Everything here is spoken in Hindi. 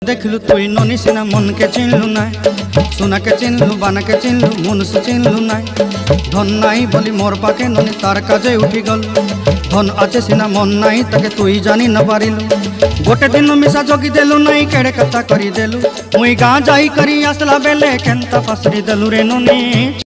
देखलु तुई ननी सिना मन के चिन्हलु ना, सोना के चिन्हलु, बाना के चिन्हलु, मनुष्य चिन्हलु ना। धन नाई बोली मोर पाके ननी तार काजे उठी गल। धन आचे सिना मन नाई ताके तुई जानी न पारिलु। गोटे दिन मिसा जोगी देलु नाई केड़े कथा करी देलु। मुई गाँ जाई करी आसला बेले केंता पासरी देलु रे ननी